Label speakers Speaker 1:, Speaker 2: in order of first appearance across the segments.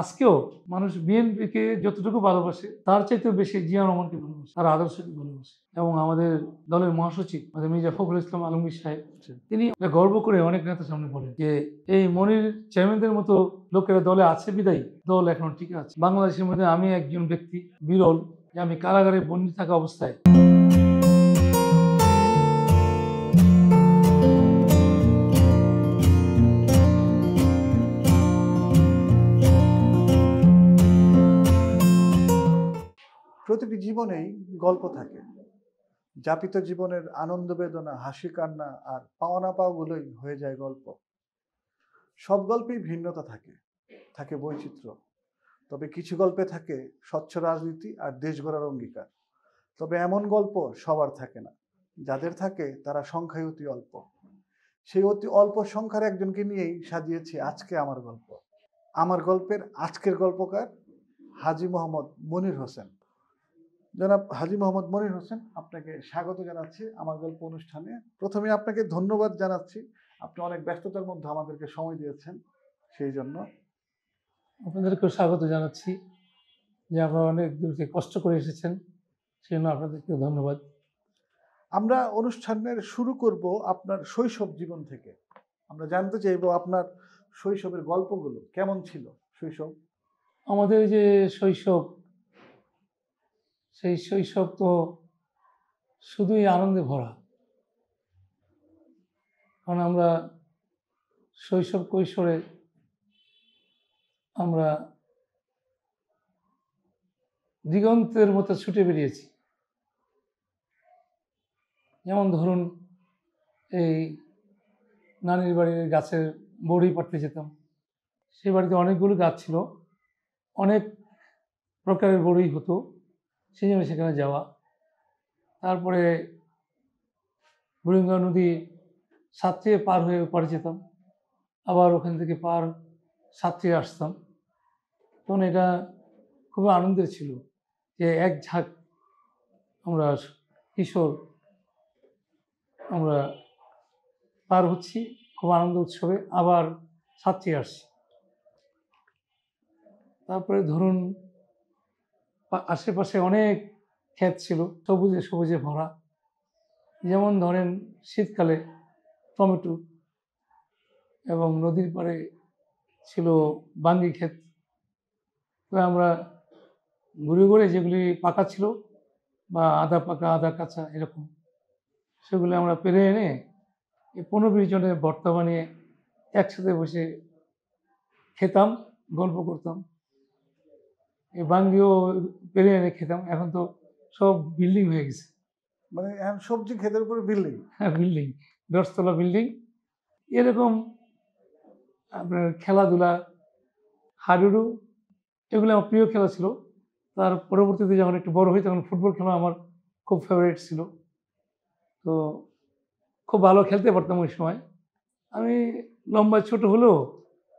Speaker 1: আজকেও মানুষ বিএনপিকে যতটুকু ভালোবাসে তার চাইতেও বেশি জিয়া রহমানকে ভালোবাসে, তার আদর্শকে ভালোবাসে। এবং আমাদের দলের মহাসচিব মির্জা ফখরুল ইসলাম আলমগীর সাহেব, তিনি গর্ব করে অনেক নেতার সামনে বলেন যে এই মনির চেয়ারম্যানদের মতো লোকেরা দলে আছে বিদায়ী দল এখনো ঠিক আছে। বাংলাদেশের মধ্যে আমি একজন ব্যক্তি বিরল যে আমি কারাগারে বন্দী থাকা অবস্থায়
Speaker 2: প্রতিটি জীবনেই গল্প থাকে। যাপিত জীবনের আনন্দ বেদনা, হাসি কান্না আর পাওয়া না পাওয়াগুলোই হয়ে যায় গল্প। সব গল্পেই ভিন্নতা থাকে, থাকে বৈচিত্র্য। তবে কিছু গল্পে থাকে স্বচ্ছ রাজনীতি আর দেশ গড়ার অঙ্গীকার। তবে এমন গল্প সবার থাকে না, যাদের থাকে তারা সংখ্যায় অতি অল্প। সেই অতি অল্প সংখ্যার একজনকে নিয়েই সাজিয়েছি আজকে আমার গল্প। আমার গল্পের আজকের গল্পকার হাজী মোহাম্মদ মনির হোসেন। জনাব হাজী মোহাম্মদ মনির হোসেন, আপনাকে স্বাগত জানাচ্ছি আমার গল্প অনুষ্ঠানে। প্রথমে আপনাকে ধন্যবাদ জানাচ্ছি, আপনি অনেক ব্যস্ততার মধ্যে আমাদেরকে সময় দিয়েছেন, সেই জন্য
Speaker 1: আপনাদেরকেও স্বাগত জানাচ্ছি যে আপনারা অনেক দূর থেকে কষ্ট করে এসেছেন, সেই জন্য আপনাদেরকেও ধন্যবাদ।
Speaker 2: আমরা অনুষ্ঠানের শুরু করব আপনার শৈশব জীবন থেকে। আমরা জানতে চাইবো আপনার শৈশবের গল্পগুলো কেমন ছিল। শৈশব,
Speaker 1: আমাদের যে শৈশব, সেই শৈশব তো শুধুই আনন্দে ভরা। কারণ আমরা শৈশব কৈশোরে আমরা দিগন্তের মতো ছুটে বেরিয়েছি। যেমন ধরুন, এই নানির বাড়ির গাছের বড়ি পাড়তে যেতাম। সেই বাড়িতে অনেকগুলো গাছ ছিল, অনেক প্রকারের বড়ি হতো, সেই জন্য সেখানে যাওয়া। তারপরে বুড়িগঙ্গা নদী সাঁতরিয়ে পার হয়ে ওপারে যেতাম, আবার ওখান থেকে পার সাঁতরিয়ে আসতাম। তখন এটা খুবই আনন্দের ছিল যে এক ঝাঁক আমরা কিশোর আমরা পার হচ্ছি খুব আনন্দ উৎসবে, আবার সাঁতরিয়ে আসছি। তারপরে ধরুন আশেপাশে অনেক ক্ষেত ছিল, সবুজে সবুজে ভরা। যেমন ধরেন শীতকালে টমেটো, এবং নদীর পাড়ে ছিল বাঙ্গি ক্ষেত। তো আমরা ঘুরে ঘুরে যেগুলি পাকা ছিল বা আধা পাকা আধা কাঁচা এরকম, সেগুলো আমরা পেরে এনে 15-20 জনের ভর্তা বানিয়ে একসাথে বসে খেতাম, গল্প করতাম। এই বাঙ্গিও পেরে এনে খেতাম। এখন তো সব বিল্ডিং হয়ে গেছে।
Speaker 2: মানে এখন সবজি ক্ষেতের উপরে বিল্ডিং।
Speaker 1: হ্যাঁ, বিল্ডিং, 10 তলা বিল্ডিং। এরকম আপনার খেলাধুলা, হাডুডু, এগুলো আমার প্রিয় খেলা ছিল। তার পরবর্তীতে যখন একটু বড় হই তখন ফুটবল খেলা আমার খুব ফেভারিট ছিল। তো খুব ভালো খেলতে পারতাম ওই সময়। আমি লম্বা ছোট হলেও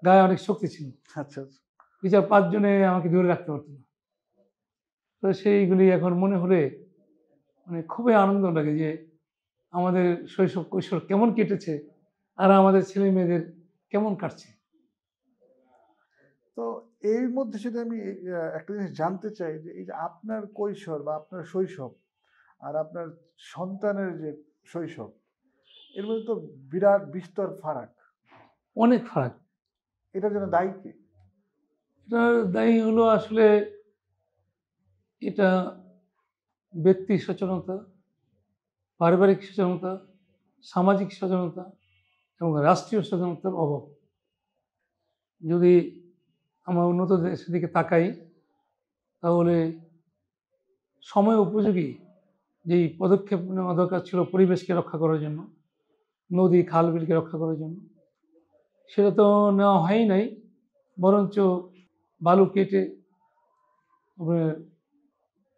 Speaker 1: গায়ে অনেক শক্তি ছিল।
Speaker 2: আচ্ছা,
Speaker 1: 2-4-5 জনে আমাকে ধরে রাখতে পারতো না। তো সেইগুলি এখন মনে হলে মানে খুবই আনন্দ লাগে যে আমাদের শৈশব কৈশোর কেমন কেটেছে আর আমাদের ছেলে মেয়েদের কেমন কাটছে।
Speaker 2: তো এর মধ্যে যদি আমি একটা জিনিস জানতে চাই, যে এই যে আপনার কৈশোর বা আপনার শৈশব আর আপনার সন্তানের যে শৈশব, এর মধ্যে তো বিরাট বিস্তর ফারাক।
Speaker 1: অনেক ফারাক।
Speaker 2: এটার জন্য দায়ী কে?
Speaker 1: এটার দায়ী হলো আসলে এটা ব্যক্তি সচেতনতা, পারিবারিক সচেতনতা, সামাজিক সচেতনতা এবং রাষ্ট্রীয় সচেতনতার অভাব। যদি আমরা উন্নত দেশের দিকে তাকাই তাহলে সময় উপযোগী যেই পদক্ষেপ নেওয়া দরকার ছিল পরিবেশকে রক্ষা করার জন্য, নদী খাল বিলকে রক্ষা করার জন্য, সেটা তো নেওয়া হয়ই নাই। বরঞ্চ বালু কেটে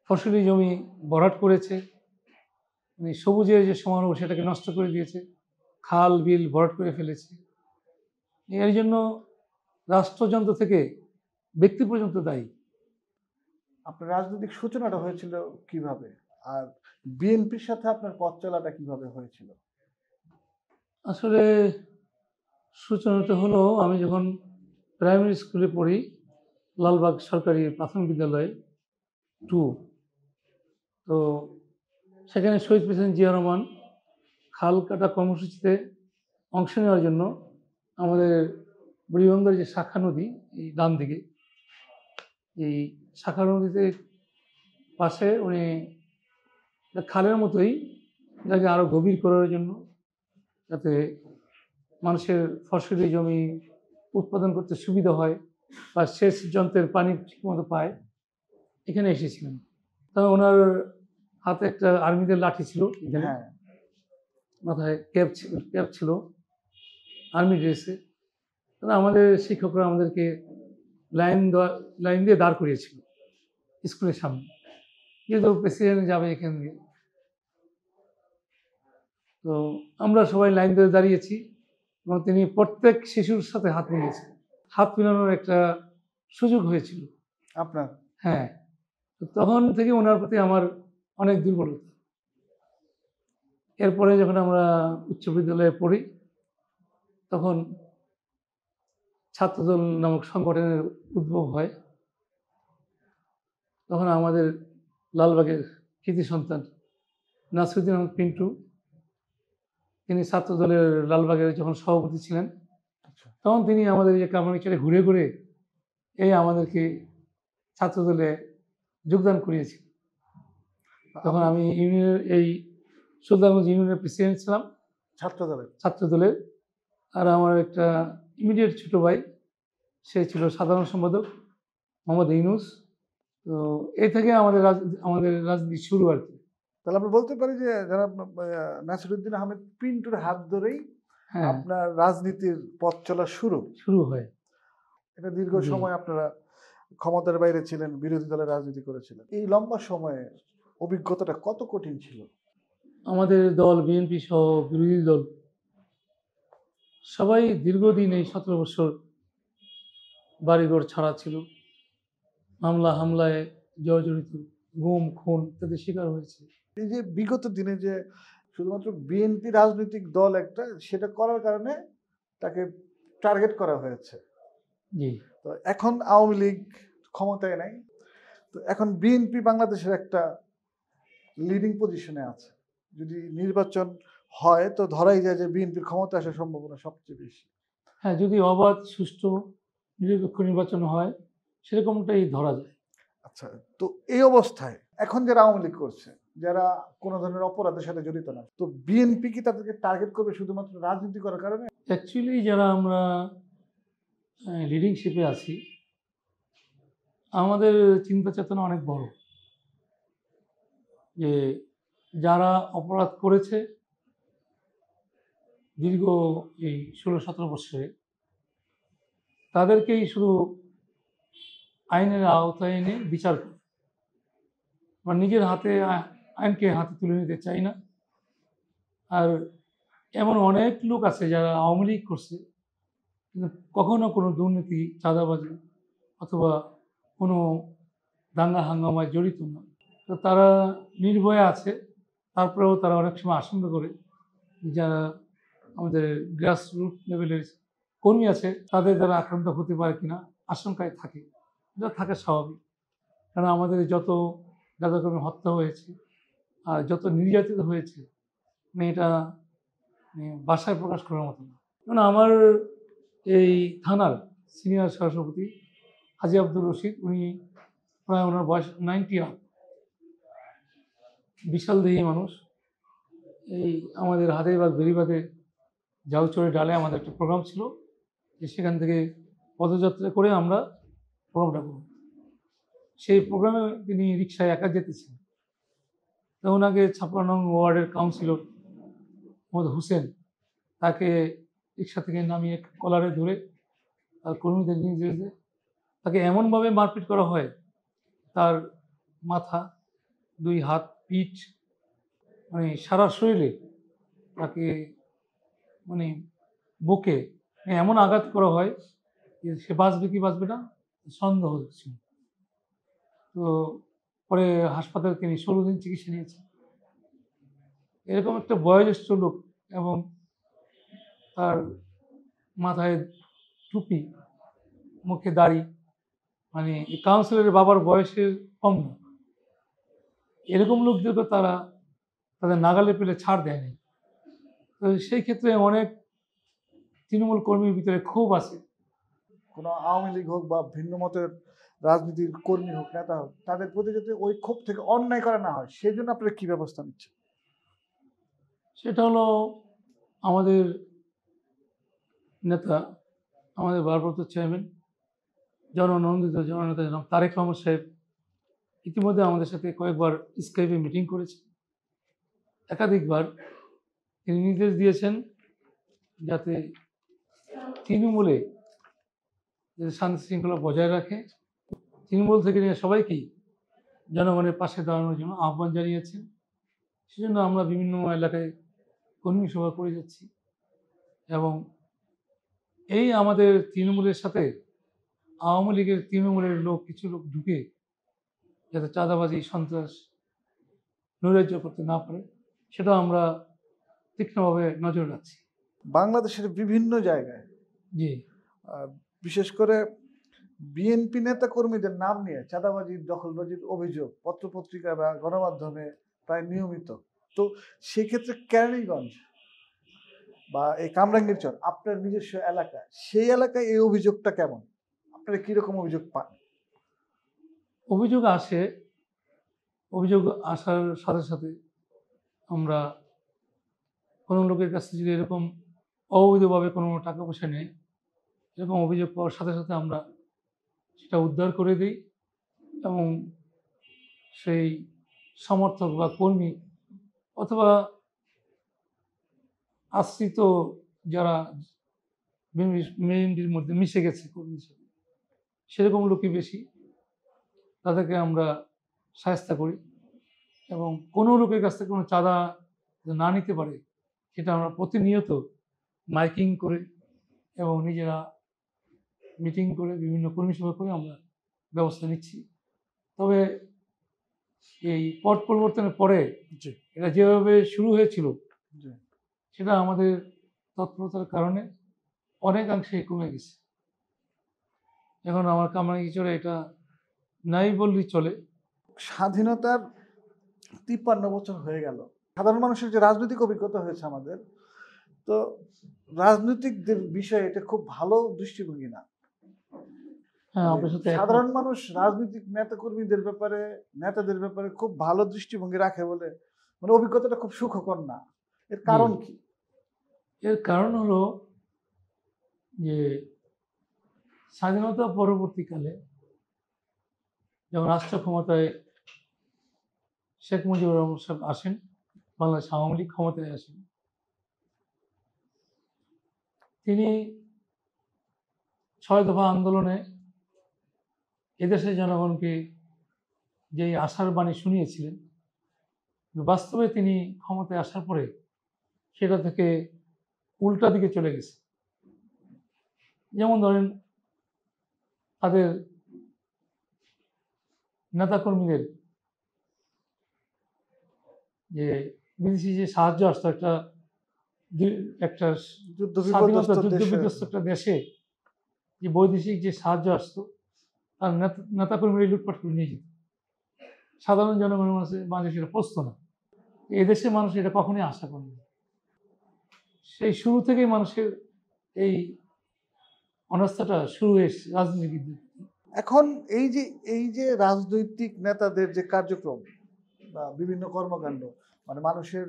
Speaker 1: ফসলি জমি ভরাট করেছে, মানে সবুজের যে সমারোহ সেটাকে নষ্ট করে দিয়েছে, খাল বিল ভরাট করে ফেলেছে। এর জন্য রাষ্ট্রযন্ত্র থেকে ব্যক্তি পর্যন্ত দায়ী।
Speaker 2: আপনার রাজনৈতিক সূচনাটা হয়েছিল কিভাবে, আর বিএনপির সাথে আপনার পথ চলাটা কিভাবে হয়েছিল?
Speaker 1: আসলে সূচনাটা হলো আমি যখন প্রাইমারি স্কুলে পড়ি লালবাগ সরকারি প্রাথমিক বিদ্যালয় 2। তো সেখানে শহীদ প্রেসিডেন্ট জিয়া রহমান খাল কাটা কর্মসূচিতে অংশ নেওয়ার জন্য আমাদের বুড়িগঙ্গার যে শাখা নদী, এই ডান দিকে এই শাখা নদীতে পাশে উনি খালের মতোই এটাকে আরো গভীর করার জন্য, যাতে মানুষের ফসলি জমি উৎপাদন করতে সুবিধা হয় বা সেচ যন্ত্রের পানি ঠিকমতো পায়, এখানে এসেছিলেন। তবে ওনার হাতে একটা আর্মিদের লাঠি ছিল, এখানে
Speaker 2: হ্যাঁ,
Speaker 1: মাথায় ক্যাপ ছিল আর্মি ড্রেসে। তাহলে আমাদের শিক্ষকরা আমাদেরকে লাইন দিয়ে দাঁড় করিয়েছিল স্কুলের সামনে, যেহেতু প্রেসিডেন্ট যাবে এখান দিয়ে। তো আমরা সবাই লাইন ধরে দাঁড়িয়েছি এবং তিনি প্রত্যেক শিশুর সাথে হাত মিলিয়েছেন। হাত মিলানোর একটা সুযোগ হয়েছিল
Speaker 2: আপনার
Speaker 1: হ্যাঁ। তো তখন থেকে ওনার প্রতি আমার অনেক দুর্বলতা। এরপরে যখন আমরা উচ্চ বিদ্যালয়ে পড়ি, তখন ছাত্রদল নামক সংগঠনের উদ্ভব হয়। তখন আমাদের লালবাগের কৃতি সন্তান নাসিরুদ্দিন আহমেদ পিন্টু, তিনি ছাত্রদলের লালবাগের যখন সভাপতি ছিলেন, তখন তিনি আমাদের এই কামারচরে ঘুরে ঘুরে এই আমাদেরকে ছাত্রদলে যোগদান করিয়েছিলেন। তখন আমি ইউনিয়নের এই সুলতানগঞ্জ ইউনিয়নের প্রেসিডেন্ট ছিলাম ছাত্রদলের। আর আমার একটা ইমিডিয়েট ছোট ভাই, সে ছিল সাধারণ সম্পাদক মোহাম্মদ ইউনুস। তো এই থেকে আমাদের রাজনীতি শুরু আর কি।
Speaker 2: তাহলে আমরা বলতে পারি যে যারা নাসিরুদ্দিন আহমেদ পিন্টুর হাত ধরেই
Speaker 1: হ্যাঁ,
Speaker 2: আপনার রাজনীতির পথ চলা শুরু হয়। এটা দীর্ঘ
Speaker 1: জি।
Speaker 2: সময় আপনারা ক্ষমতার বাইরে ছিলেন, বিরোধী দলের রাজনীতি করেছিলেন। এই লম্বা সময়ে অভিজ্ঞতাটা কত কঠিন ছিল?
Speaker 1: আমাদের দল বিএনপি সহ বিরোধী দল সবাই দীর্ঘদিন এই 17 বছর বাড়িঘর ছাড়া ছিল, মামলা হামলায় জর্জরিত, গুম খুন ইত্যাদি শিকার হয়েছে।
Speaker 2: এই যে বিগত দিনে যে শুধুমাত্র বিএনপি রাজনৈতিক দল একটা, সেটা করার কারণে তাকে টার্গেট করা হয়েছে।
Speaker 1: জি,
Speaker 2: তো এখন আওয়ামী লীগ ক্ষমতায় নাই, তো এখন বিএনপি বাংলাদেশের একটা লিডিং পজিশনে আছে। যদি নির্বাচন হয় তো ধরাই যায় যে বিএনপির ক্ষমতা আসার সম্ভাবনা সবচেয়ে বেশি।
Speaker 1: হ্যাঁ, যদি অবাধ সুষ্ঠু নিরপেক্ষ নির্বাচন হয় সেরকমটাই ধরা যায়।
Speaker 2: আচ্ছা, তো এই অবস্থায় এখন যারা আওয়ামী লীগ করছে, যারা কোনো ধরনের অপরাধের সাথে জড়িত না, তো বিএনপি কি তাদেরকে টার্গেট করবে শুধুমাত্র রাজনীতি করার কারণে?
Speaker 1: অ্যাকচুয়ালি যারা আমরা লিডিংশিপে আছি, আমাদের চিন্তা চেতনা অনেক বড়, যে যারা অপরাধ করেছে দীর্ঘ এই 16-17 বছরে, তাদেরকেই শুধু আইনের আওতায় এনে বিচার করে। আমরা নিজের হাতে আইনকে হাতে তুলে নিতে চাই না। আর এমন অনেক লোক আছে যারা আওয়ামী লীগ করছে, কিন্তু কখনো কোনো দুর্নীতি, চাঁদাবাজি অথবা কোনো দাঙ্গা হাঙ্গামায় জড়িত না। তো তারা নির্ভয়ে আছে, তারপরেও তারা অনেক সময় আশঙ্কা করে যারা আমাদের গ্রাসরুট লেভেলের কর্মী আছে তাদের দ্বারা আক্রান্ত হতে পারে কিনা আশঙ্কায় থাকে। এটা থাকা স্বাভাবিক, কারণ আমাদের যত যাদবকর্মী হত্যা হয়েছে আর যত নির্যাতিত হয়েছে, মানে এটা ভাষায় প্রকাশ করার মতো না। কারণ আমার এই থানার সিনিয়র সহসভাপতি হাজী আব্দুর রশিদ, উনি প্রায় ওনার বয়স 90 আপ, বিশাল দেহী মানুষ। এই আমাদের হাতিবাগ বেরিবাদে জাউচরে ডালে আমাদের একটা প্রোগ্রাম ছিল, যে সেখান থেকে পদযাত্রা করে আমরা প্রোগ্রামটা করব। সেই প্রোগ্রামে তিনি রিক্সায় একা যেতেছেন। তো ওনাকে 56 নং ওয়ার্ডের কাউন্সিলর মোহাম্মদ হোসেন তাকে রিক্সা থেকে নামিয়ে কলারে ধরে তার কর্মীদের নিয়ে যেতে তাকে এমনভাবে মারপিট করা হয়, তার মাথা, 2 হাত, পিঠ, মানে সারা শরীরে তাকে, মানে বুকে এমন আঘাত করা হয় যে সে বাঁচবে কি বাঁচবে না সন্দেহ ছিল। তো পরে হাসপাতালে তিনি 16 দিন চিকিৎসা নিয়েছেন। এরকম একটা বয়োজ্যেষ্ঠ লোক এবং তার মাথায় টুপি, মুখে দাড়ি, মানে এই কাউন্সিলরের বাবার বয়সের কম না, এরকম লোকদেরকে তারা তাদের নাগালে পেলে ছাড় দেয়নি। তো সেই ক্ষেত্রে অনেক তৃণমূল কর্মীর ভিতরে ক্ষোভ আছে।
Speaker 2: কোনো আওয়ামী লীগ হোক বা ভিন্ন মতের রাজনীতির কর্মী হোক, নেতা হোক, তাদের প্রতি যাতে ওই ক্ষোভ থেকে অন্যায় করা না হয়, সেই জন্য আপনারা কি ব্যবস্থা নিচ্ছেন?
Speaker 1: সেটা হলো আমাদের নেতা, আমাদের ভারপ্রাপ্ত চেয়ারম্যান, জননন্দিত জননেতা জনাব তারেক রহমান সাহেব ইতিমধ্যে আমাদের সাথে কয়েকবার স্কাইপে মিটিং করেছে। একাধিকবার তিনি নির্দেশ দিয়েছেন যাতে তৃণমূলে যাতে শান্তি শৃঙ্খলা বজায় রাখে। তৃণমূল থেকে নিয়ে সবাইকেই জনগণের পাশে দাঁড়ানোর জন্য আহ্বান জানিয়েছেন। সেজন্য আমরা বিভিন্ন এলাকায় কর্মী সভা করে যাচ্ছি এবং এই আমাদের তৃণমূলের সাথে আওয়ামী লীগের তৃণমূলের লোক কিছু লোক ঢুকে যাতে চাঁদাবাজি সন্ত্রাস নৈরাজ্য করতে না পারে সেটা আমরা তীক্ষ্ণভাবে নজর রাখছি।
Speaker 2: বাংলাদেশের বিভিন্ন জায়গায়
Speaker 1: জি,
Speaker 2: বিশেষ করে বিএনপি নেতা কর্মীদের নাম নিয়ে চাঁদাবাজির দখলবাজির অভিযোগ পত্রপত্রিকা বা গণমাধ্যমে প্রায় নিয়মিত। তো সেক্ষেত্রে কেরানীগঞ্জ বা এই কামরাঙ্গীরচর আপনার নিজস্ব এলাকা, সেই এলাকায় এই অভিযোগটা কেমন? আপনারা কিরকম অভিযোগ পান?
Speaker 1: অভিযোগ আসে, অভিযোগ আসার সাথে সাথে আমরা কোনো লোকের কাছে যদি এরকম অবৈধভাবে কোনো টাকা পয়সা নেয়, এরকম অভিযোগ পাওয়ার সাথে সাথে আমরা সেটা উদ্ধার করে দিই এবং সেই সমর্থক বা কর্মী অথবা আশ্রিত যারা মেইনটির মধ্যে মিশে গেছে কর্মী হিসেবে, সেরকম লোকই বেশি, তাদেরকে আমরা শায়েস্তা করি এবং কোনো লোকের কাছ থেকে কোনো চাঁদা না নিতে পারে সেটা আমরা প্রতিনিয়ত মাইকিং করে এবং নিজেরা মিটিং করে বিভিন্ন কর্মী সভা করে আমরা ব্যবস্থা নিচ্ছি। তবে এই পট পরিবর্তনের পরে
Speaker 2: জি
Speaker 1: এটা যেভাবে শুরু হয়েছিল
Speaker 2: জি
Speaker 1: সেটা আমাদের তৎপরতার কারণে অনেকাংশে কমে গেছে। এখন আমার কামরাঙ্গীরচরে এটা নাই বললেই চলে।
Speaker 2: স্বাধীনতার 53 বছর হয়ে গেল। সাধারণ মানুষের যে রাজনৈতিক অভিজ্ঞতা হয়েছে আমাদের, তো রাজনৈতিকদের বিষয়ে এটা খুব ভালো দৃষ্টিভঙ্গি না।
Speaker 1: হ্যাঁ, আপনার সাথে একমত।
Speaker 2: সাধারণ মানুষ রাজনৈতিক নেতাকর্মীদের ব্যাপারে, নেতাদের ব্যাপারে খুব ভালো দৃষ্টিভঙ্গি রাখে বলে মানে অভিজ্ঞতাটা খুব সুখকর না। এর কারণ কি?
Speaker 1: এর কারণ হলো যে স্বাধীনতা পরবর্তীকালে যখন রাষ্ট্র ক্ষমতায় শেখ মুজিবুর রহমান সাহেব আসেন, বাংলাদেশ আওয়ামী লীগ ক্ষমতায় আসেন, তিনি ৬ দফা আন্দোলনে এদেশের জনগণকে যেই আশার বাণী শুনিয়েছিলেন, বাস্তবে তিনি ক্ষমতায় আসার পরে সেটা থেকে উল্টা দিকে চলে গেছে। যেমন ধরেন তাদের নেতাকর্মীদের যে বিদেশি যে সাহায্য আসতো একটা
Speaker 2: যুদ্ধ
Speaker 1: স্বাধীনতা
Speaker 2: বিপর্যস্ত
Speaker 1: যুদ্ধ
Speaker 2: দেশে
Speaker 1: বিধ্বস্ত একটা দেশে যে বৈদেশিক যে সাহায্য আসতো তার নেতাকর্মীরা লুটপাট করে নিয়ে যেত। সাধারণ জনগণের মাঝে সেটা পৌঁছতো না। এদেশের মানুষ এটা কখনোই আশা করেনি। সেই শুরু থেকেই মানুষের এই অনাস্থাটা শুরু হয়েছে রাজনীতিবিদদের।
Speaker 2: এখন এই যে রাজনৈতিক নেতাদের যে কার্যক্রম বা বিভিন্ন কর্মকাণ্ড, মানে মানুষের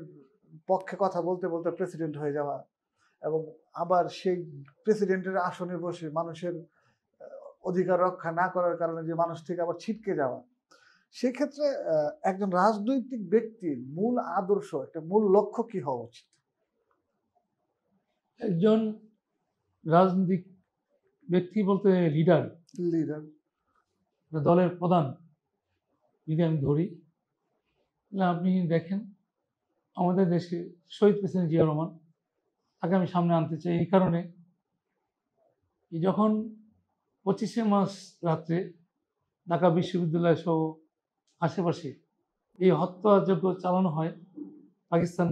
Speaker 2: পক্ষে কথা বলতে বলতে প্রেসিডেন্ট হয়ে যাওয়া এবং আবার সেই প্রেসিডেন্টের আসনে বসে মানুষের অধিকার রক্ষা না করার কারণে যে মানুষ থেকে আবার ছিটকে যাওয়া, সেক্ষেত্রে একজন রাজনৈতিক ব্যক্তির মূল আদর্শ, একটা মূল লক্ষ্য কি হওয়া উচিত?
Speaker 1: একজন রাজনৈতিক ব্যক্তি বলতে লিডার,
Speaker 2: লিডার।
Speaker 1: দলের প্রধান যদি আমি ধরি, তাহলে আপনি দেখেন আমাদের দেশে শহীদ প্রেসিডেন্ট জিয়া রহমান, তাকে আমি সামনে আনতে চাই এই কারণে যখন 25শে মার্চ রাত্রে ঢাকা বিশ্ববিদ্যালয় সহ আশেপাশে এই হত্যাযজ্ঞ চালানো হয়, পাকিস্তান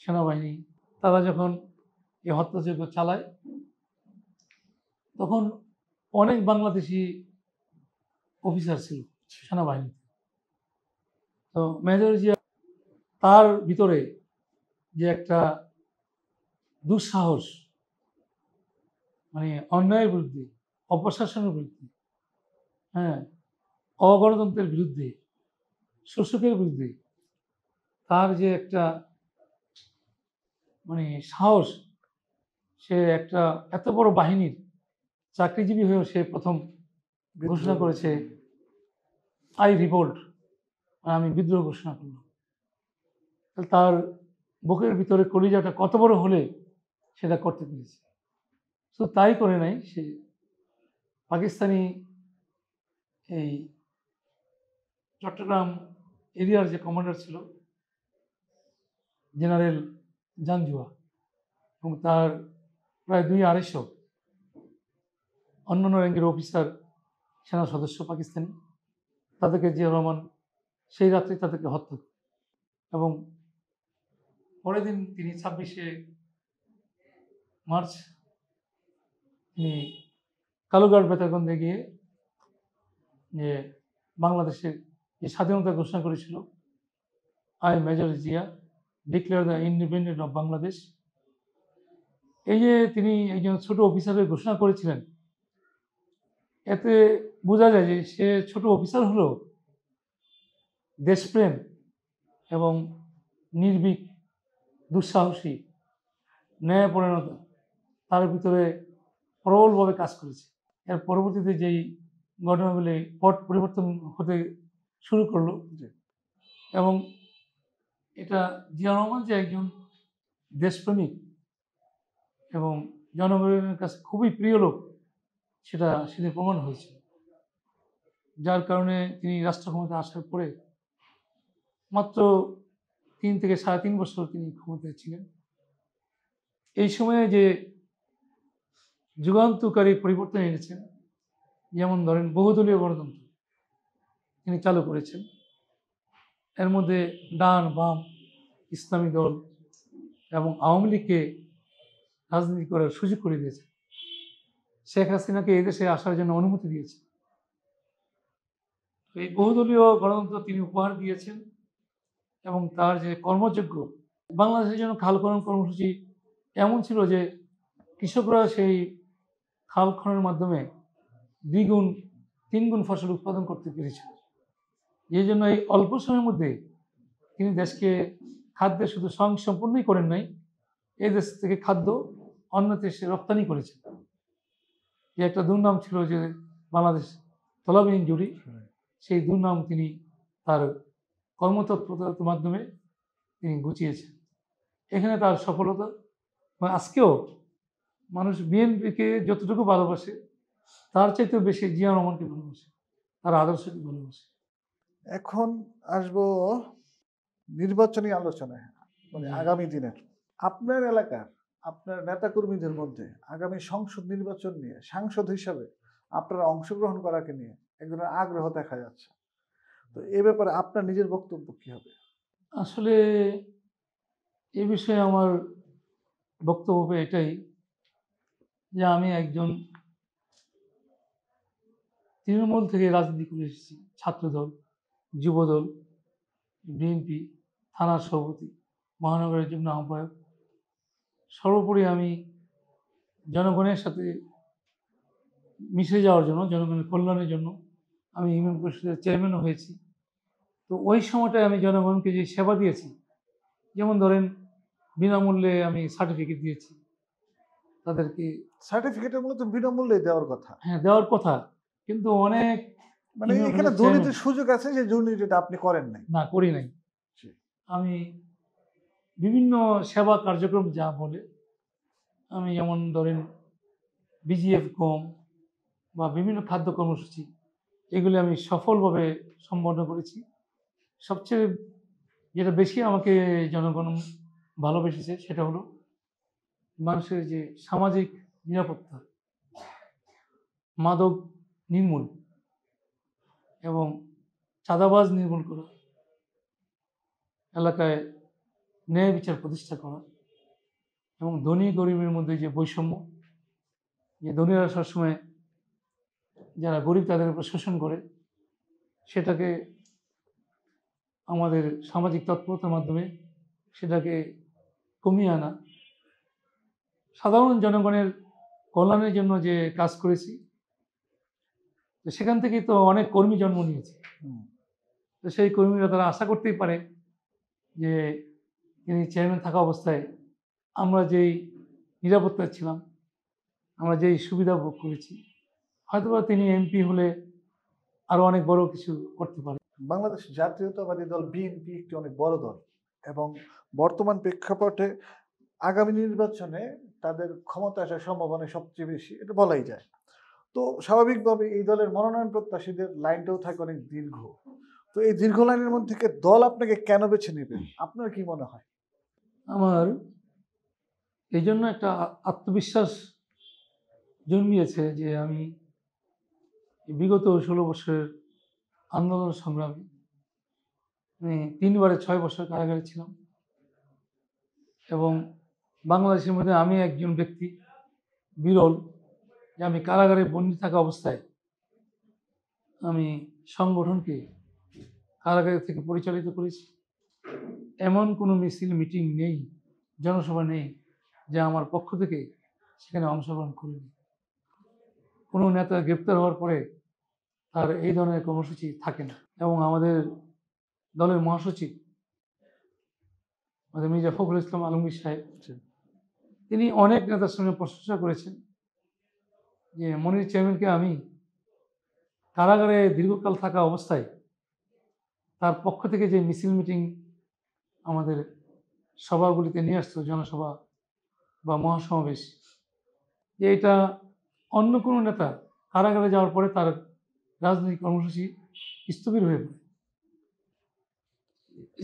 Speaker 1: সেনাবাহিনী তারা যখন এই হত্যাযজ্ঞ চালায়, তখন অনেক বাংলাদেশি অফিসার ছিল সেনাবাহিনীতে। তো মেজর জিয়া তার ভিতরে যে একটা দুঃসাহস, মানে অন্যায়ের বিরুদ্ধে, অপশাসনের বিরুদ্ধে, হ্যাঁ, অগণতন্ত্রের বিরুদ্ধে, শোষকের বিরুদ্ধে তার যে একটা মানে সাহস, সে একটা এত বড় বাহিনীর চাকরিজীবী হয়েও সে প্রথম ঘোষণা করেছে আই রিভোল্ট, আমি বিদ্রোহ ঘোষণা করলাম। তাহলে তার বুকের ভিতরে কলিজাটা কত বড় হলে সেটা করতে পেরেছে। শুধু তাই করে নাই, সে পাকিস্তানি এই চট্টগ্রাম এরিয়ার যে কমান্ডার ছিল জেনারেল জাঞ্জুয়া, এবং তার প্রায় 200-250 অন্যান্য র্যাঙ্কের অফিসার, সেনা সদস্য পাকিস্তানি, তাদেরকে জিয়াউর রহমান সেই রাত্রে তাদেরকে হত্যা করেন। এবং পরের দিন তিনি 26শে মার্চ তিনি কালুঘাট বেতারগঞ্জে গিয়ে যে বাংলাদেশের যে স্বাধীনতা ঘোষণা করেছিল, I major Zia declare the independent of Bangladesh, এই যে তিনি একজন ছোট অফিসারের ঘোষণা করেছিলেন, এতে বোঝা যায় যে সে ছোট অফিসার হলেও দেশপ্রেম এবং নির্ভীক, দুঃসাহসী, ন্যায়পরায়ণতা তার ভিতরে প্রবলভাবে কাজ করেছে। এর পরবর্তীতে যেই ঘটনাগুলি পট পরিবর্তন হতে শুরু করলো, এবং এটা জিয়াউর রহমান যে একজন দেশপ্রেমিক এবং জনগণের কাছে খুবই প্রিয় লোক, সেটা সেদিন প্রমাণ হয়েছে। যার কারণে তিনি রাষ্ট্র ক্ষমতায় আসার পরে মাত্র 3 থেকে 3.5 বছর তিনি ক্ষমতায় ছিলেন। এই সময়ে যে যুগান্তকারী পরিবর্তন এনেছেন, যেমন ধরেন বহুদলীয় গণতন্ত্র তিনি চালু করেছেন। এর মধ্যে ডান বাম ইসলামী দল এবং আওয়ামী লীগকে রাজনীতি করার সুযোগ করে দিয়েছেন। শেখ হাসিনাকে এই দেশে আসার জন্য অনুমতি দিয়েছেন। এই বহুদলীয় গণতন্ত্র তিনি উপহার দিয়েছেন, এবং তার যে কর্মযোগ্য বাংলাদেশের জন্য খাল খনন কর্মসূচি এমন ছিল যে কৃষকরা সেই খাল খননের মাধ্যমে 2 গুণ 3 গুণ ফসল উৎপাদন করতে পেরেছিল। এই জন্য এই অল্প সময়ের মধ্যে তিনি দেশকে খাদ্যে শুধু স্বয়ংসম্পূর্ণই করেন নাই, এই দেশ থেকে খাদ্য অন্য দেশে রপ্তানি করেছেন। যে একটা দুর্নাম ছিল যে বাংলাদেশ তলাবিহীন জুড়ি, সেই দুর্নাম তিনি তার কর্মতৎপরতার মাধ্যমে তিনি গুছিয়েছেন। এখানে তার সফলতা, আজকেও মানুষ বিএনপিকে যতটুকু ভালোবাসে তার চাইতেও বেশি জিয়াউর রহমানকে ভালোবাসে, তার আদর্শকে ভালোবাসে।
Speaker 2: এখন আসবো নির্বাচনী আলোচনায়, মানে আগামী দিনের আপনার এলাকার আপনার নেতাকর্মীদের মধ্যে আগামী সংসদ নির্বাচন নিয়ে সাংসদ হিসাবে আপনারা অংশগ্রহণ করাকে নিয়ে এক ধরনের আগ্রহ দেখা যাচ্ছে। তো এ ব্যাপারে আপনার নিজের বক্তব্য কি হবে?
Speaker 1: আসলে এ বিষয়ে আমার বক্তব্য এটাই যে আমি একজন তৃণমূল থেকে রাজনীতি করে এসেছি, ছাত্রদল, যুবদল, বিএনপি, থানার সভাপতি, মহানগরের যুগ্ম আহ্বায়ক। সর্বোপরি আমি জনগণের সাথে মিশে যাওয়ার জন্য, জনগণের কল্যাণের জন্য আমি ইউনিয়ন পরিষদের চেয়ারম্যানও হয়েছি। তো ওই সময়টায় আমি জনগণকে যে সেবা দিয়েছি, যেমন ধরেন বিনামূল্যে আমি সার্টিফিকেট দিয়েছি তাদেরকে।
Speaker 2: সার্টিফিকেটের মূলত বিনামূল্যে দেওয়ার কথা।
Speaker 1: হ্যাঁ, দেওয়ার কথা, কিন্তু অনেক
Speaker 2: মানে
Speaker 1: ইউনিয়ন
Speaker 2: এখানে
Speaker 1: পরিষদের
Speaker 2: দুর্নীতির
Speaker 1: চেয়ারম্যান
Speaker 2: সুযোগ আছে, যে দুর্নীতিটা আপনি করেন নাই।
Speaker 1: না, করি নাই। আমি বিভিন্ন সেবা কার্যক্রম যা বলে, আমি যেমন ধরেন বিজিএফ কম বা বিভিন্ন খাদ্য কর্মসূচি, এগুলি আমি সফলভাবে সম্পন্ন করেছি। সবচেয়ে যেটা বেশি আমাকে জনগণ ভালোবেসেছে সেটা হলো মানুষের যে সামাজিক নিরাপত্তা, মাদক নির্মূল এবং চাঁদাবাজ নির্মূল করা, এলাকায় ন্যায় বিচার প্রতিষ্ঠা করা, এবং ধনী গরিবের মধ্যে যে বৈষম্য, যে ধনীরা সবসময় যারা গরিব তাদের উপর শোষণ করে, সেটাকে আমাদের সামাজিক তৎপরতার মাধ্যমে সেটাকে কমিয়ে আনা, সাধারণ জনগণের কল্যাণের জন্য যে কাজ করেছি, তো সেখান থেকেই তো অনেক কর্মী জন্ম নিয়েছে।
Speaker 2: হুম।
Speaker 1: তো সেই কর্মীরা তারা আশা করতেই পারে যে তিনি চেয়ারম্যান থাকা অবস্থায় আমরা যেই নিরাপত্তায় ছিলাম, আমরা যেই সুবিধা ভোগ করেছি, হয়তোবা তিনি এমপি হলে আরো অনেক বড় কিছু করতে পারে।
Speaker 2: বাংলাদেশ জাতীয়তাবাদী দল বিএনপি একটি অনেক বড় দল এবং বর্তমান প্রেক্ষাপটে আগামী নির্বাচনে তাদের ক্ষমতা আসার সম্ভাবনা সবচেয়ে বেশি, এটা বলাই যায়। তো স্বাভাবিকভাবে এই দলের মনোনয়ন প্রত্যাশীদের লাইনটাও থাকে অনেক দীর্ঘ। তো এই দীর্ঘ লাইনের মধ্যে থেকে দল আপনাকে কেন বেছে নেবে, আপনার কি মনে হয়?
Speaker 1: আমার এই জন্য একটা আত্মবিশ্বাস জন্মিয়েছে যে আমি বিগত 16 বছরের আন্দোলন সংগ্রামে আমি 3 বারে 6 বছর কারাগারে ছিলাম এবং বাংলাদেশের মধ্যে আমি একজন ব্যক্তি বিরল যে আমি কারাগারে বন্দী থাকা অবস্থায় আমি সংগঠনকে কারাগার থেকে পরিচালিত করেছি। এমন কোনো মিছিল মিটিং নেই, জনসভা নেই যে আমার পক্ষ থেকে সেখানে অংশগ্রহণ করিনি। কোনো নেতা গ্রেপ্তার হওয়ার পরে তার এই ধরনের কর্মসূচি থাকে না। এবং আমাদের দলের মহাসচিব আমাদের মির্জা ফখরুল ইসলাম আলমগীর সাহেব, তিনি অনেক নেতার সঙ্গে প্রশংসা করেছেন যে মনির চেয়ারম্যানকে আমি কারাগারে দীর্ঘকাল থাকা অবস্থায় তার পক্ষ থেকে যে মিছিল মিটিং আমাদের সভাগুলিতে নিয়ে আসতো, জনসভা বা মহাসমাবেশ, যে এটা অন্য কোনো নেতা কারাগারে যাওয়ার পরে তার রাজনৈতিক কর্মসূচি স্থবির হয়ে পড়ে।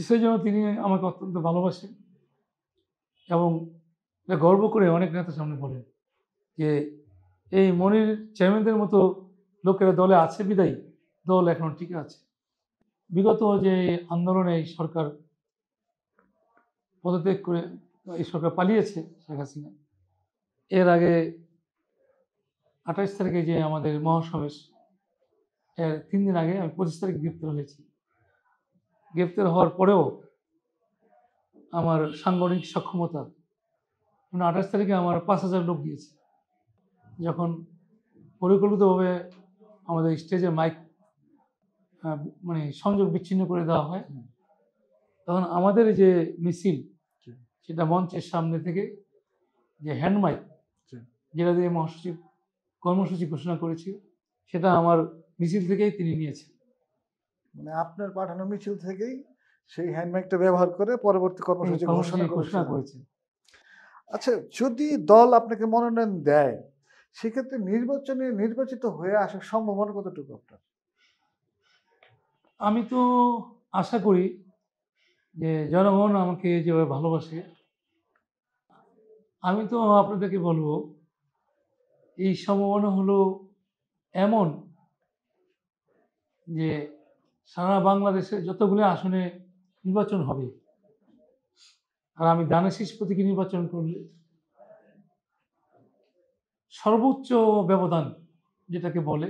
Speaker 1: সেই জন্য তিনি আমাকে অত্যন্ত ভালোবাসেন এবং এটা গর্ব করে অনেক নেতার সামনে বলেন যে এই মনির চেয়ারম্যানদের মতো লোকেরা দলে আছে বিদায়ী দল এখনো ঠিক আছে। বিগত যে আন্দোলনে এই সরকার পদত্যাগ করে এই সরকার পালিয়েছে শেখ হাসিনা, এর আগে 28 তারিখে যে আমাদের মহাসমাবেশ, এর 3 দিন আগে আমি 25 তারিখে গ্রেপ্তার হয়েছি। গ্রেপ্তার হওয়ার পরেও আমার সাংগঠনিক সক্ষমতা 28 তারিখে আমার 5000 লোক দিয়েছে। যখন পরিকল্পিতভাবে আমাদের স্টেজে মাইক মানে সংযোগ বিচ্ছিন্ন করে দেওয়া হয়, তখন আমাদের যে মিছিল সেটা মঞ্চের সামনে থেকে যে হ্যান্ড মাইক যেটা দিয়ে মহাসচিব কর্মসূচি ঘোষণা করেছিল, সেটা আমার মিছিল থেকেই তিনি নিয়েছেন।
Speaker 2: মানে আপনার পাঠানো মিছিল থেকেই সেই হ্যান্ডমাইকটা ব্যবহার করে পরবর্তী কর্মসূচি ঘোষণা
Speaker 1: করেছেন।
Speaker 2: আচ্ছা, যদি দল আপনাকে মনোনয়ন দেয় সেক্ষেত্রে নির্বাচনে নির্বাচিত হয়ে আসার সম্ভাবনা কতটুকু আপনার?
Speaker 1: আমি তো আশা করি যে জনগণ আমাকে যেভাবে ভালোবাসে, আমি তো আপনাদেরকে বলবো এই সম্ভাবনা হলো এমন যে সারা বাংলাদেশে যতগুলো আসনে নির্বাচন হবে, আর আমি দানের শীষ প্রতীকে নির্বাচন করলে সর্বোচ্চ ব্যবধান যেটাকে বলে,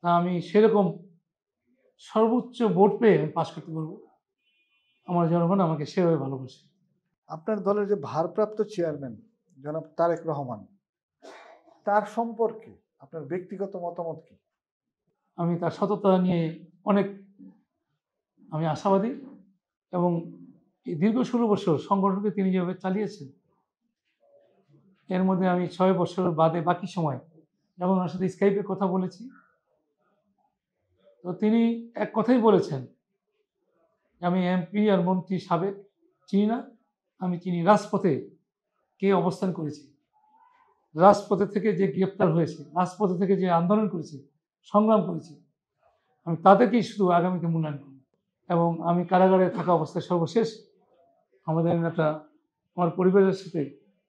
Speaker 1: তা আমি সেরকম সর্বোচ্চ ভোট পেয়ে আমি পাশ করতে পারবো। আমার জনগণ আমাকে সেভাবে ভালোবাসে।
Speaker 2: আপনার দলের যে ভারপ্রাপ্ত চেয়ারম্যান জনাব তারেক রহমান, তার সম্পর্কে আপনার ব্যক্তিগত মতামত কি?
Speaker 1: আমি তার সততা নিয়ে অনেক আমি আশাবাদী এবং এই দীর্ঘ 16 বছর সংগঠনকে তিনি যেভাবে চালিয়েছেন, এর মধ্যে আমি 6 বছর বাদে বাকি সময় যখন ওনার সাথে স্কাইপে কথা বলেছি, তো তিনি এক কথাই বলেছেন, আমি এমপি আর মন্ত্রী সাবেক চিনি না, আমি চিনি রাজপথে কে অবস্থান করেছে, রাজপথে থেকে যে গ্রেপ্তার হয়েছে, রাজপথে থেকে যে আন্দোলন করেছে, সংগ্রাম করেছে, আমি তাদেরকেই শুধু আগামীতে মূল্যায়ন করব। এবং আমি কারাগারে থাকা অবস্থায় সর্বশেষ আমাদের নেতা আমার পরিবারের সাথে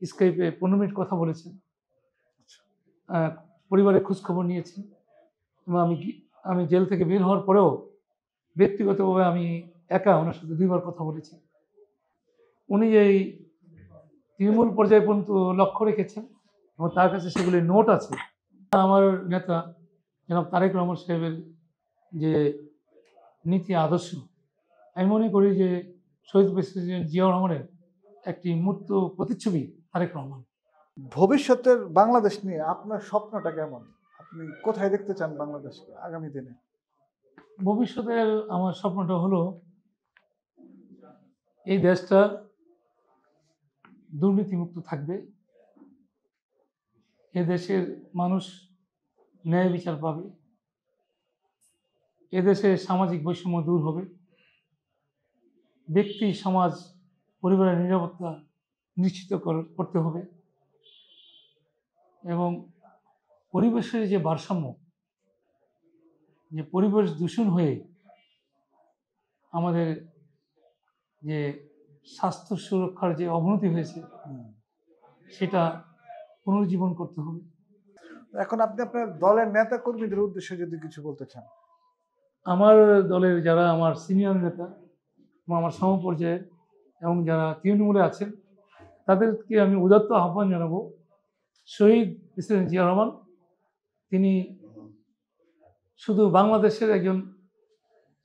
Speaker 1: স্কাইপে 15 মিনিট কথা বলেছেন, পরিবারের খোঁজখবর নিয়েছেন এবং আমি জেল থেকে বের হওয়ার পরেও ব্যক্তিগতভাবে আমি একা ওনার সাথে 2 বার কথা বলেছি। উনি এই তৃণমূল পর্যায়ে পর্যন্ত লক্ষ্য রেখেছেন এবং তার কাছে সেগুলি নোট আছে। আমার নেতা জনাব তারেক রহমান সাহেবের যে নীতি আদর্শ, আমি মনে করি যে শহীদ প্রেসিডেন্ট জিয়াউর রহমানের একটি মূর্ত প্রতিচ্ছবি তারেক রহমান।
Speaker 2: ভবিষ্যতের বাংলাদেশ নিয়ে আপনার স্বপ্নটা কেমন? আপনি কোথায় দেখতে চান বাংলাদেশকে আগামী দিনে?
Speaker 1: ভবিষ্যতের আমার স্বপ্নটা হলো এই দেশটা দুর্নীতিমুক্ত থাকবে, এ দেশের মানুষ ন্যায় বিচার পাবে, এদেশে সামাজিক বৈষম্য দূর হবে, ব্যক্তি, সমাজ, পরিবারের নিরাপত্তা নিশ্চিত করতে হবে এবং পরিবেশের যে ভারসাম্য, যে পরিবেশ দূষণ হয়ে আমাদের যে স্বাস্থ্য সুরক্ষার যে অবনতি হয়েছে সেটা পুনর্জীবন করতে হবে।
Speaker 2: এখন আপনি আপনার দলের নেতা কর্মীদের উদ্দেশ্যে যদি কিছু বলতে চান।
Speaker 1: আমার দলের যারা আমার সিনিয়র নেতা এবং আমার সমপর্যায়ের এবং যারা তৃণমূলে আছেন তাদেরকে আমি উদাত্ত আহ্বান জানাবো, শহীদ প্রেসিডেন্ট জিয়া রহমান তিনি শুধু বাংলাদেশের একজন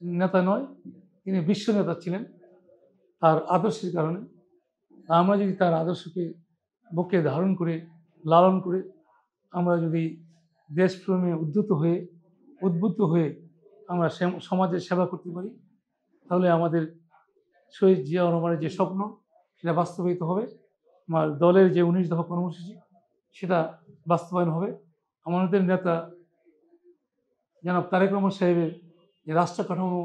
Speaker 1: নেতা নয়, তিনি বিশ্ব নেতা ছিলেন তার আদর্শের কারণে। আমরা যদি তার আদর্শকে বুকে ধারণ করে লালন করে আমরা যদি দেশপ্রেমে উদ্বুদ্ধ হয়ে আমরা সমাজের সেবা করতে পারি, তাহলে আমাদের শহীদ জিয়াউর রহমানের যে স্বপ্ন সেটা বাস্তবায়িত হবে। আমার দলের যে 19 দফা কর্মসূচি সেটা বাস্তবায়ন হবে। আমাদের নেতা জনাব তারেক রহমান সাহেবের যে রাষ্ট্র কাঠামো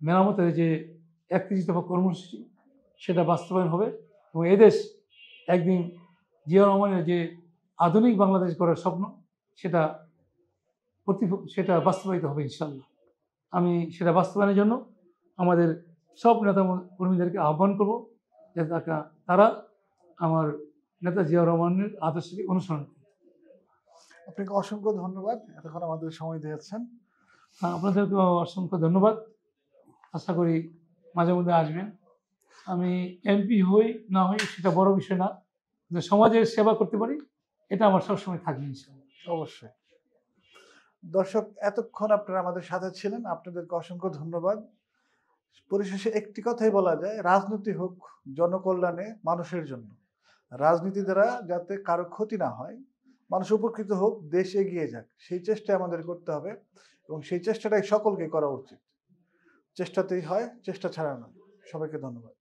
Speaker 1: মেরামতের যে 31 দফা কর্মসূচি সেটা বাস্তবায়ন হবে এবং এদেশ একদিন জিয়াউর রহমানের যে আধুনিক বাংলাদেশ গড়ার স্বপ্ন সেটা বাস্তবায়িত হবে ইনশাল্লাহ। আমি সেটা বাস্তবায়নের জন্য আমাদের সব নেতা কর্মীদেরকে আহ্বান করব যে তারা আমার নেতা জিয়াউর রহমানের আদর্শকে অনুসরণ করে।
Speaker 2: আপনাকে অসংখ্য ধন্যবাদ, এতক্ষণ আমাদের সময় দিয়েছেন।
Speaker 1: আপনাদেরকে অসংখ্য ধন্যবাদ। আশা করি মাঝে মধ্যে আসবেন। আমি এমপি হই না হই সেটা বড় বিষয় না, যে সমাজের সেবা করতে পারি এটা আমার সবসময় থাকবে ইনশাআল্লাহ।
Speaker 2: অবশ্যই। দর্শক, এতক্ষণ আপনারা আমাদের সাথে ছিলেন, আপনাদেরকে অসংখ্য ধন্যবাদ। পরিশেষে একটি কথাই বলা যায়, রাজনীতি হোক জনকল্যাণে, মানুষের জন্য। রাজনীতি দ্বারা যাতে কারো ক্ষতি না হয়, মানুষ উপকৃত হোক, দেশ এগিয়ে যাক, সেই চেষ্টা আমাদের করতে হবে এবং সেই চেষ্টাটাই সকলকে করা উচিত। চেষ্টাতেই হয়, চেষ্টা ছাড়া নয়। সবাইকে ধন্যবাদ।